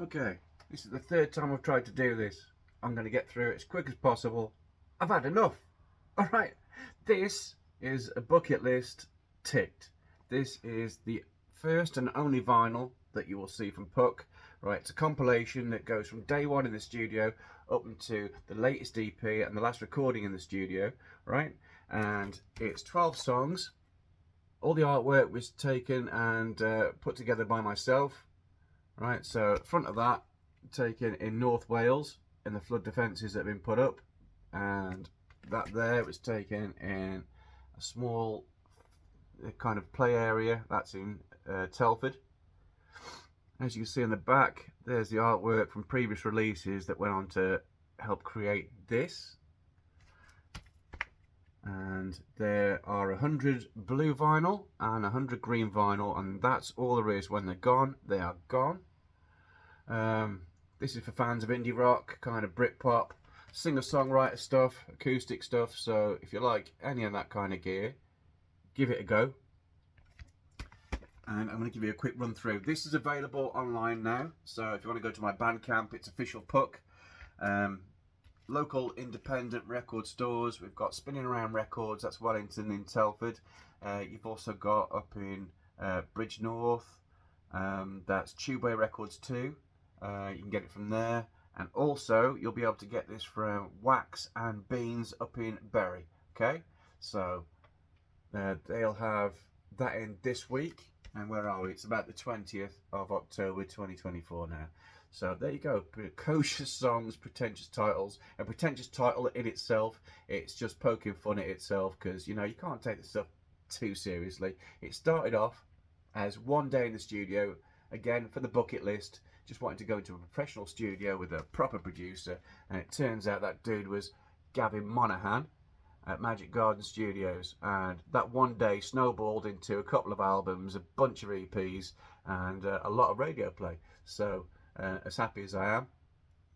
Okay, this is the third time I've tried to do this. I'm going to get through it as quick as possible. I've had enough. Alright, this is a bucket list ticked. This is the first and only vinyl that you will see from PUKK. Right, it's a compilation that goes from day one in the studio up into the latest EP and the last recording in the studio, right? And it's 12 songs. All the artwork was taken and put together by myself. Right, so front of that taken in North Wales in the flood defences that have been put up, and that there was taken in a small kind of play area that's in Telford. As you can see on the back, there's the artwork from previous releases that went on to help create this. And there are 100 blue vinyl and 100 green vinyl, and that's all there is. When they're gone, they are gone. This is for fans of indie rock, kind of Britpop, singer-songwriter stuff, acoustic stuff. So if you like any of that kind of gear, give it a go. And I'm going to give you a quick run through. This is available online now, so if you want to go to my Bandcamp, it's officialpukk. Local independent record stores, we've got Spinning Around Records, that's Wellington in Telford. You've also got up in Bridge North, that's Tubeway Records too. You can get it from there, and also you'll be able to get this from Wax and Beans up in Bury. Okay, so they'll have that in this week, and where are we? It's about the 20th of October 2024 now. So there you go, Precocious Songs, Pretentious Titles. A pretentious title in itself, it's just poking fun at itself, because, you know, you can't take this stuff too seriously. It started off as one day in the studio, again, for the bucket list, just wanted to go into a professional studio with a proper producer, and it turns out that dude was Gavin Monaghan at Magic Garden Studios, and that one day snowballed into a couple of albums, a bunch of EPs, and a lot of radio play. So as happy as I am,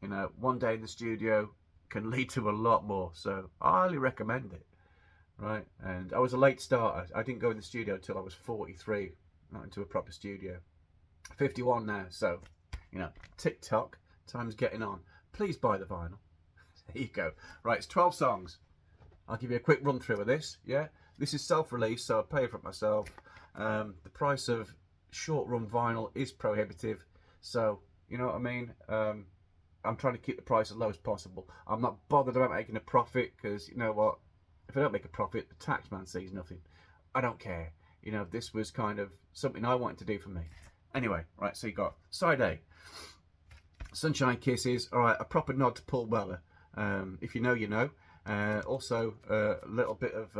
you know, one day in the studio can lead to a lot more, so I highly recommend it. Right, and I was a late starter. I didn't go in the studio until I was 43, not into a proper studio. 51 now, so, you know, tick-tock, time's getting on. Please buy the vinyl. There you go. Right, it's 12 songs. I'll give you a quick run through of this, yeah? This is self-release, so I pay for it myself. The price of short-run vinyl is prohibitive, so, you know what I mean? I'm trying to keep the price as low as possible. I'm not bothered about making a profit, because, you know what? If I don't make a profit, the tax man sees nothing. I don't care. You know, this was kind of something I wanted to do for me. Anyway, right, so you got side A, Sunshine Kisses. All right, a proper nod to Paul Weller. If you know, you know. Also, a little bit of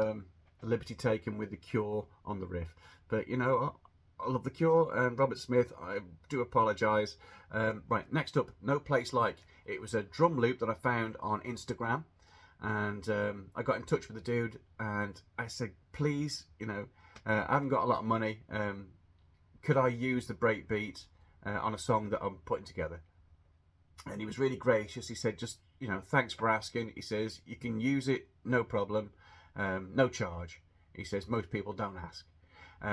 liberty taken with The Cure on the riff. But, you know, I love The Cure and Robert Smith. I do apologise. Right, next up, No Place Like. It was a drum loop that I found on Instagram. And I got in touch with the dude and I said, please, you know, I haven't got a lot of money. Could I use the breakbeat on a song that I'm putting together? And he was really gracious. He said, just, you know, thanks for asking. He says, you can use it, no problem, no charge. He says, most people don't ask.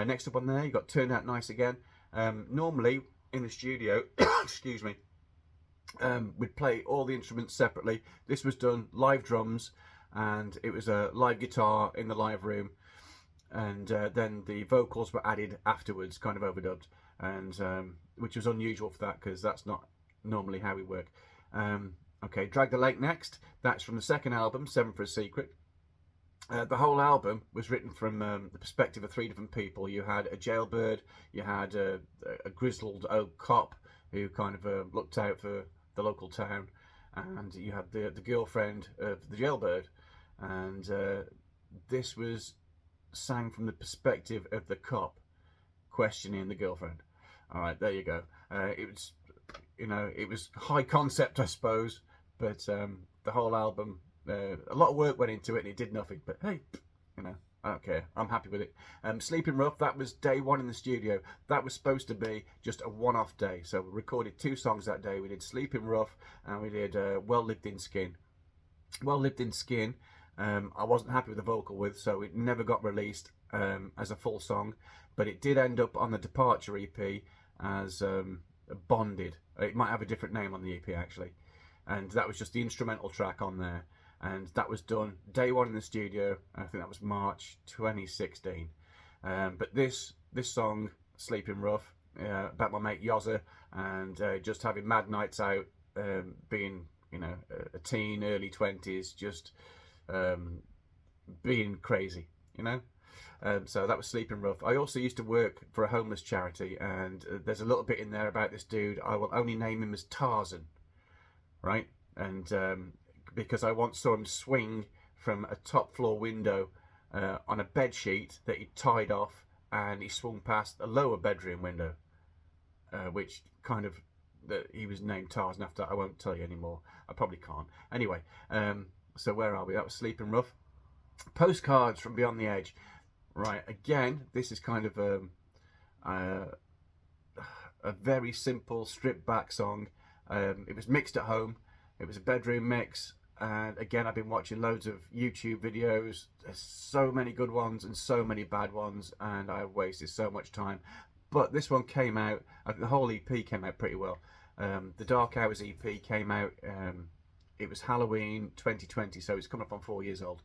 Next up on there, you got Turned Out Nice Again. Normally in the studio, excuse me, we'd play all the instruments separately. This was done live drums, and it was a live guitar in the live room, and then the vocals were added afterwards, kind of overdubbed, and which was unusual for that, because that's not normally how we work. Okay, Drag the Lake next. That's from the second album, Seven for a Secret. The whole album was written from the perspective of three different people. You had a jailbird, you had a grizzled old cop who kind of looked out for the local town, and you had the girlfriend of the jailbird, and this was sang from the perspective of the cop questioning the girlfriend. All right, there you go. It was, you know, it was high concept, I suppose, but the whole album, a lot of work went into it and it did nothing, but hey, you know, I don't care. I'm happy with it. Sleeping Rough, that was day one in the studio. That was supposed to be just a one-off day. So we recorded 2 songs that day. We did Sleeping Rough and we did Well Lived in Skin. Well Lived in Skin, I wasn't happy with the vocal with, so it never got released as a full song. But it did end up on the Departure EP as Bonded. It might have a different name on the EP actually, and that was just the instrumental track on there, and that was done day one in the studio. I think that was March 2016. But this song, Sleeping Rough, about my mate Yozza, and just having mad nights out, being, you know, a teen, early 20s, just being crazy, you know. So that was Sleeping Rough. I also used to work for a homeless charity, and there's a little bit in there about this dude. I will only name him as Tarzan, right? And because I once saw him swing from a top floor window on a bed sheet that he tied off, and he swung past a lower bedroom window, which kind of, he was named Tarzan after that. I won't tell you anymore. I probably can't. Anyway, so where are we? That was Sleeping Rough. Postcards from Beyond the Edge. Right, again, this is kind of a very simple, stripped back song. It was mixed at home. It was a bedroom mix. And again, I've been watching loads of YouTube videos. There's so many good ones and so many bad ones, and I've wasted so much time. But this one came out, the whole EP came out pretty well. The Dark Hours EP came out, it was Halloween 2020, so it's coming up on 4 years old.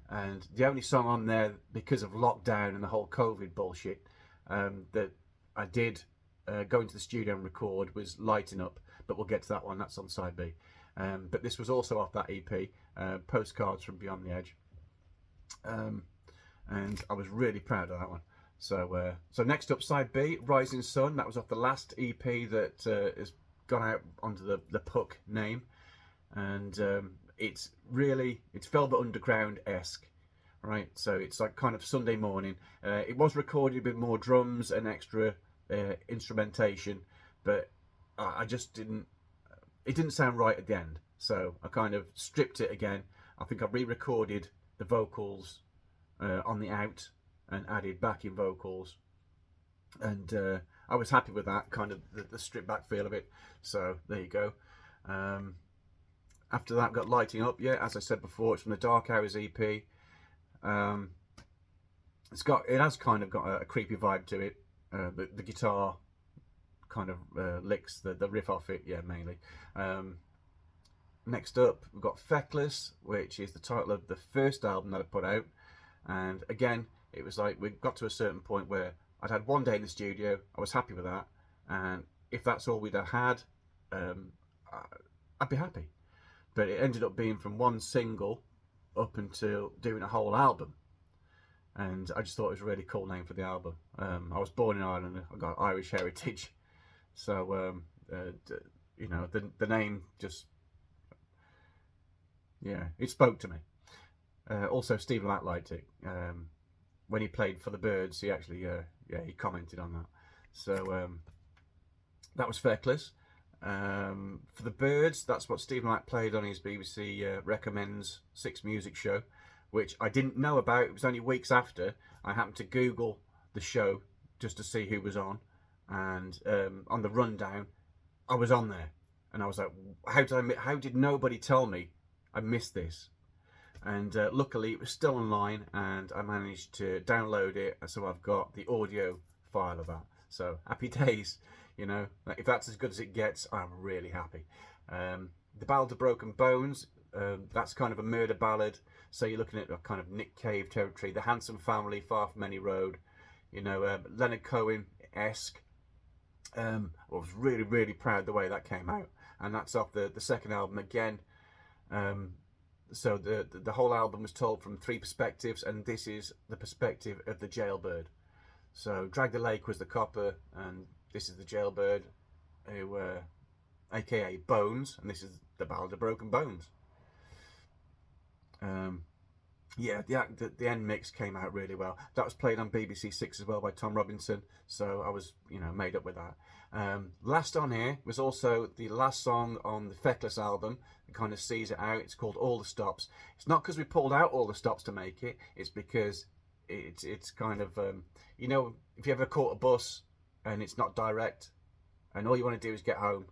And the only song on there, because of lockdown and the whole COVID bullshit, that I did go into the studio and record was Lighting Up, but we'll get to that one. That's on side B. But this was also off that EP, Postcards from Beyond the Edge, and I was really proud of that one. So so next up, side B, Rising Sun. That was off the last EP that has gone out under the PUKK name, and it's Velvet Underground-esque, right? So it's like kind of Sunday morning. It was recorded with more drums and extra instrumentation, but I just didn't, it didn't sound right at the end. So I kind of stripped it again. I think I re-recorded the vocals on the out and added backing vocals, and I was happy with that, kind of the stripped back feel of it. So there you go. After that, I've got Lighting Up. Yeah, as I said before, it's from the Dark Hours EP. It has kind of got a creepy vibe to it. The guitar kind of licks the riff off it, yeah, mainly. Next up, we've got Feckless, which is the title of the first album that I put out. And again, it was like we got to a certain point where I'd had 1 day in the studio. I was happy with that, and if that's all we'd have had, I'd be happy. But it ended up being from one single up until doing a whole album, and I just thought it was a really cool name for the album. I was born in Ireland. I got Irish heritage, so you know, the name just, yeah, it spoke to me. Also, Stephen Latt liked it. When he played for the Birds, he actually yeah, he commented on that. So that was Feckless. For the Birds, that's what Stephen Latt played on his BBC Recommends 6 Music show, which I didn't know about. It was only weeks after I happened to Google the show just to see who was on, and on the rundown I was on there, and I was like, how did nobody tell me I missed this? And luckily it was still online, and I managed to download it, so I've got the audio file of that. So happy days. You know, if that's as good as it gets, I'm really happy. The Ballad of Broken Bones, that's kind of a murder ballad. So you're looking at a kind of Nick Cave territory. The Handsome Family, Far From Any Road. You know, Leonard Cohen-esque. I was really, really proud the way that came out. And that's off the second album again. So the whole album was told from 3 perspectives, and this is the perspective of the jailbird. So Drag the Lake was the copper, and this is the jailbird, who, aka Bones, and this is the Ballad of Broken Bones. Yeah, the end mix came out really well. That was played on BBC 6 as well by Tom Robinson, so I was, you know, made up with that. Last on here was also the last song on the Feckless album. It kind of sees it out. It's called All the Stops. It's not because we pulled out all the stops to make it. It's because it's kind of, you know, if you ever caught a bus and it's not direct, and all you want to do is get home,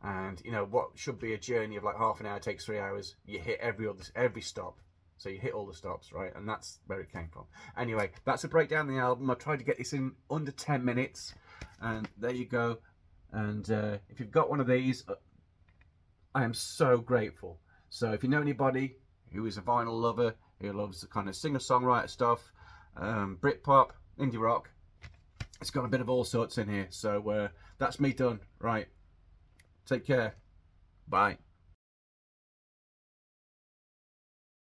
and you know what should be a journey of like half an hour takes 3 hours, you hit every stop. So you hit all the stops, right? And that's where it came from. Anyway, that's a breakdown of the album. I tried to get this in under 10 minutes, and there you go. And if you've got one of these, I am so grateful. So if you know anybody who is a vinyl lover, who loves the kind of singer-songwriter stuff, Britpop, indie rock, it's got a bit of all sorts in here. So that's me done. Right, take care, bye.